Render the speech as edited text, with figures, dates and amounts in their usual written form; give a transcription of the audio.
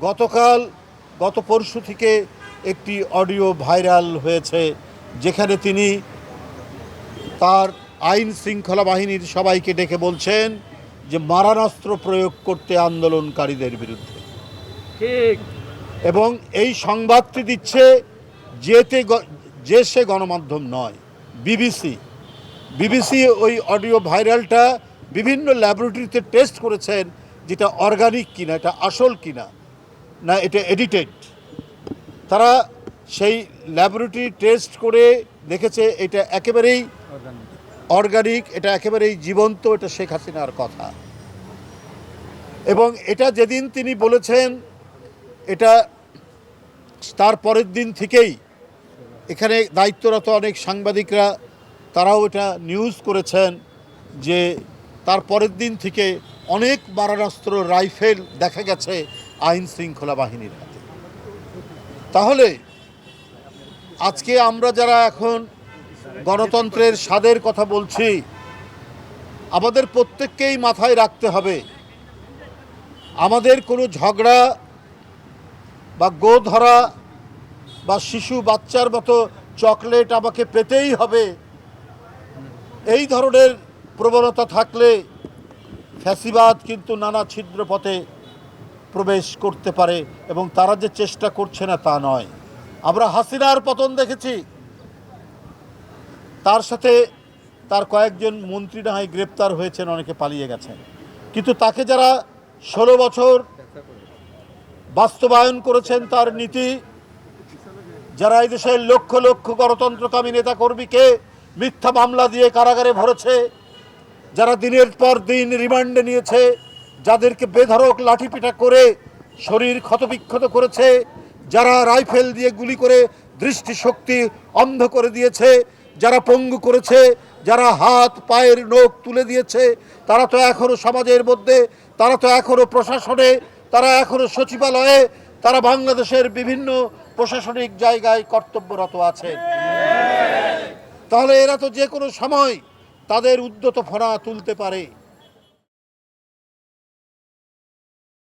গত পরশু থেকে একটি অডিও ভাইরাল হয়েছে, যেখানে তিনি তার আইন শৃঙ্খলা বাহিনীর সবাইকে ডেকে বলছেন যে মারণাস্ত্র প্রয়োগ করতে আন্দোলনকারীদের বিরুদ্ধে। ঠিক। এবং এই সংবাদটি দিচ্ছে যে সে গণমাধ্যম নয়, বিবিসি ওই অডিও ভাইরালটা বিভিন্ন ল্যাবরেটরিতে টেস্ট করেছেন, যেটা অর্গানিক কিনা, এটা আসল কিনা, না এটা এডিটেড। তারা সেই ল্যাবরেটরি টেস্ট করে দেখেছে এটা একেবারেই অর্গানিক, এটা একেবারেই জীবন্ত, এটা শেখ হাসিনার কথা। এবং এটা যেদিন তিনি বলেছেন, এটা তার পরের দিন থেকেই এখানে দায়িত্বরত অনেক সাংবাদিকরা তারাও এটা নিউজ করেছেন যে তার পরের দিন থেকে অনেক মারণাস্ত্র, রাইফেল দেখা গেছে আইন শৃঙ্খলা বাহিনীর হাতে। তাহলে আজকে আমরা যারা এখন গণতন্ত্রের স্বাদের কথা বলছি, আমাদের প্রত্যেককেই মাথায় রাখতে হবে, আমাদের কোনো ঝগড়া বা গো ধরা বা শিশু বাচ্চার মতো চকলেট আমাকে পেতেই হবে, এই ধরনের প্রবণতা থাকলে ফ্যাসিবাদ কিন্তু নানা ছিদ্র পথে প্রবেশ করতে পারে, এবং তারা যে চেষ্টা করছে না তা নয়। আমরা হাসিনার পতন দেখেছি, তার সাথে তার কয়েকজন মন্ত্রী না হয় গ্রেপ্তার হয়েছেন, অনেকে পালিয়ে গেছেন, কিন্তু তাকে যারা 16 বছর বাস্তবায়ন করেছেন তার নীতি, যারা এই দেশের লক্ষ লক্ষ গণতন্ত্রকামী নেতাকর্মীকে মিথ্যা মামলা দিয়ে কারাগারে ভরেছে, যারা দিনের পর দিন রিমান্ডে নিয়েছে, যাদেরকে বেধড়ক লাঠিপিটা করে শরীর ক্ষতবিক্ষত করেছে, যারা রাইফেল দিয়ে গুলি করে দৃষ্টিশক্তি অন্ধ করে দিয়েছে, যারা পঙ্গু করেছে, যারা হাত পায়ের নখ তুলে দিয়েছে, তারা তো এখনও সমাজের মধ্যে, তারা তো এখনও প্রশাসনে, তারা এখনও সচিবালয়ে, তারা বাংলাদেশের বিভিন্ন প্রশাসনিক জায়গায় কর্তব্যরত আছে। তাহলে এরা তো যে কোনো সময় তাদের উদ্যত ফোনা তুলতে পারে।